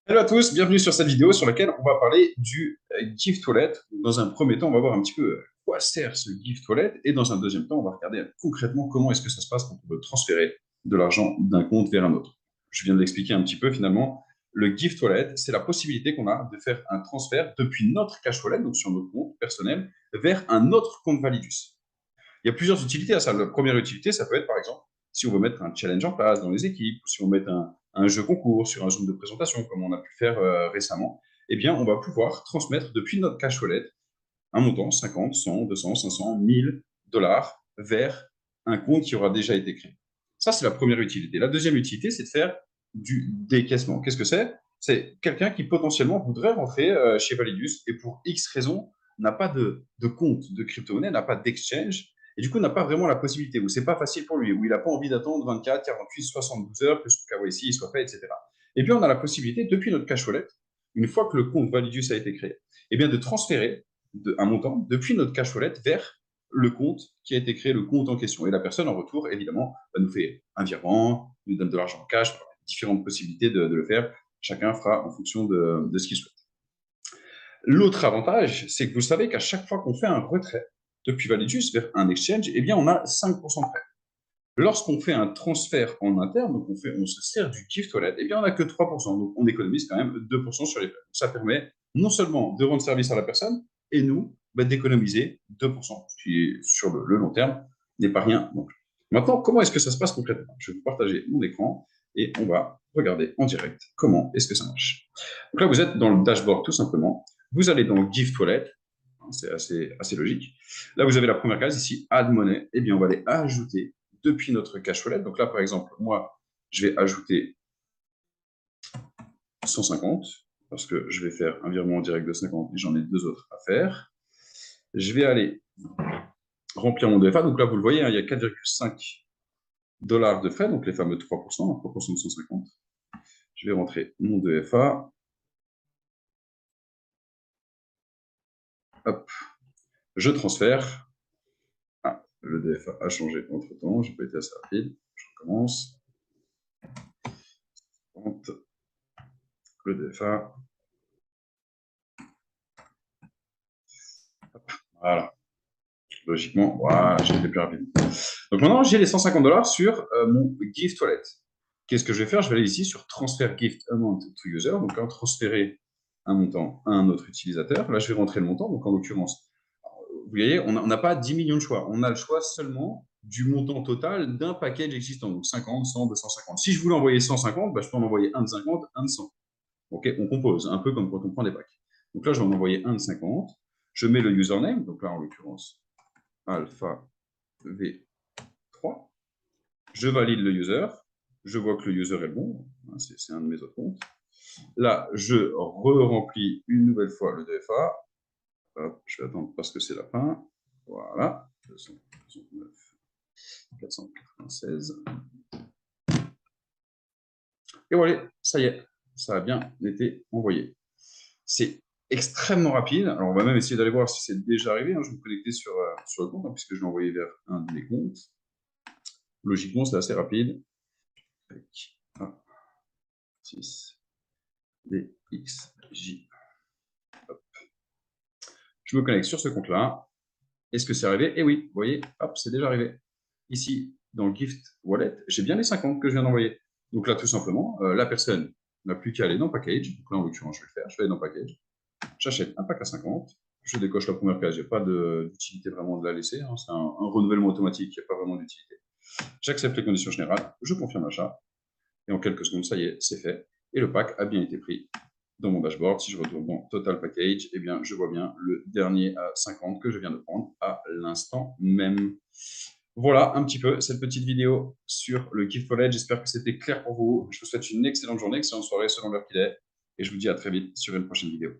Hello à tous, bienvenue sur cette vidéo sur laquelle on va parler du Gift Wallet. Dans un premier temps, on va voir un petit peu à quoi sert ce Gift Wallet et dans un deuxième temps, on va regarder concrètement comment est-ce que ça se passe quand on veut transférer de l'argent d'un compte vers un autre. Je viens de l'expliquer un petit peu finalement. Le Gift Wallet, c'est la possibilité qu'on a de faire un transfert depuis notre cash wallet, donc sur notre compte personnel, vers un autre compte Validus. Il y a plusieurs utilités à ça. La première utilité, ça peut être par exemple si on veut mettre un challenge en place dans les équipes, ou si on veut mettre un jeu concours sur un zone de présentation, comme on a pu faire récemment, eh bien, on va pouvoir transmettre depuis notre cash wallet un montant, 50, 100, 200, 500, 1000 dollars, vers un compte qui aura déjà été créé. Ça, c'est la première utilité. La deuxième utilité, c'est de faire du décaissement. Qu'est-ce que c'est? C'est quelqu'un qui potentiellement voudrait rentrer chez Validus et pour X raisons n'a pas de compte de crypto-monnaie, n'a pas d'exchange, et du coup n'a pas vraiment la possibilité, ou c'est pas facile pour lui, ou il n'a pas envie d'attendre 24, 48, 72 heures que son KYC soit fait, etc. Et bien on a la possibilité, depuis notre cash wallet, une fois que le compte Validus a été créé, eh bien de transférer un montant depuis notre cash wallet vers le compte qui a été créé, le compte en question. Et la personne, en retour, évidemment, nous fait un virement, nous donne de l'argent en cash, différentes possibilités de le faire. Chacun fera en fonction de ce qu'il souhaite. L'autre avantage, c'est que vous savez qu'à chaque fois qu'on fait un retrait depuis Validus vers un exchange, eh bien, on a 5% de frais. Lorsqu'on fait un transfert en interne, donc on se sert du Gift Wallet, eh bien, on n'a que 3%. Donc, on économise quand même 2% sur les frais. Ça permet non seulement de rendre service à la personne, et nous, d'économiser 2%, ce qui, sur le long terme, n'est pas rien non plus. Maintenant, comment est-ce que ça se passe concrètement? Je vais vous partager mon écran et on va regarder en direct comment est-ce que ça marche. Donc là, vous êtes dans le dashboard tout simplement. Vous allez dans le Gift Wallet, c'est assez logique. Là, vous avez la première case ici, Add Money. Eh bien, on va aller ajouter depuis notre cash wallet. Donc là, par exemple, moi, je vais ajouter 150 parce que je vais faire un virement en direct de 50 et j'en ai deux autres à faire. Je vais aller remplir mon DFA. Donc là, vous le voyez, hein, il y a 4,5 dollars de frais, donc les fameux 3%, 3% de 150. Je vais rentrer mon DFA. Hop, je transfère. Ah, le DFA a changé entre temps, j'ai pas été assez rapide. Je recommence. Le DFA. Voilà. Logiquement, voilà, j'ai été plus rapide. Donc maintenant, j'ai les 150 dollars sur mon Gift Wallet. Qu'est-ce que je vais faire? Je vais aller ici sur Transfer Gift Amount to User. Donc là, transférer un montant à un autre utilisateur. Là, je vais rentrer le montant. Donc en l'occurrence, vous voyez, on n'a pas 10 millions de choix. On a le choix seulement du montant total d'un package existant. Donc 50, 100, 250. Si je voulais envoyer 150, bah, je peux en envoyer un de 50, un de 100. Okay, on compose, un peu comme quand on prend des packs. Donc là, je vais en envoyer un de 50. Je mets le username. Donc là, en l'occurrence, alpha V3. Je valide le user. Je vois que le user est bon. C'est un de mes autres comptes. Là, je re-remplis une nouvelle fois le DFA. Hop, je vais attendre parce que c'est la fin. Voilà. 269, 496. Et voilà, ça y est. Ça a bien été envoyé. C'est extrêmement rapide. Alors, on va même essayer d'aller voir si c'est déjà arrivé. Je vais me connecter sur le compte, puisque je l'ai envoyé vers un de mes comptes. Logiquement, c'est assez rapide. 6, D, X, J. Hop. Je me connecte sur ce compte-là. Est-ce que c'est arrivé? Eh oui, vous voyez, hop, c'est déjà arrivé. Ici, dans le Gift Wallet, j'ai bien les 50 que je viens d'envoyer. Donc là, tout simplement, la personne n'a plus qu'à aller dans Package. Donc là, en l'occurrence, je vais le faire. Je vais aller dans Package. J'achète un pack à 50. Je décoche la première case. Il n'y a pas d'utilité vraiment de la laisser. C'est un renouvellement automatique. Il n'y a pas vraiment d'utilité. J'accepte les conditions générales. Je confirme l'achat. Et en quelques secondes, ça y est, c'est fait. Et le pack a bien été pris dans mon dashboard. Si je retourne dans Total Package, eh bien, je vois bien le dernier à 50 que je viens de prendre à l'instant même. Voilà un petit peu cette petite vidéo sur le Gift Wallet. J'espère que c'était clair pour vous. Je vous souhaite une excellente journée, excellente soirée selon l'heure qu'il est. Et je vous dis à très vite sur une prochaine vidéo.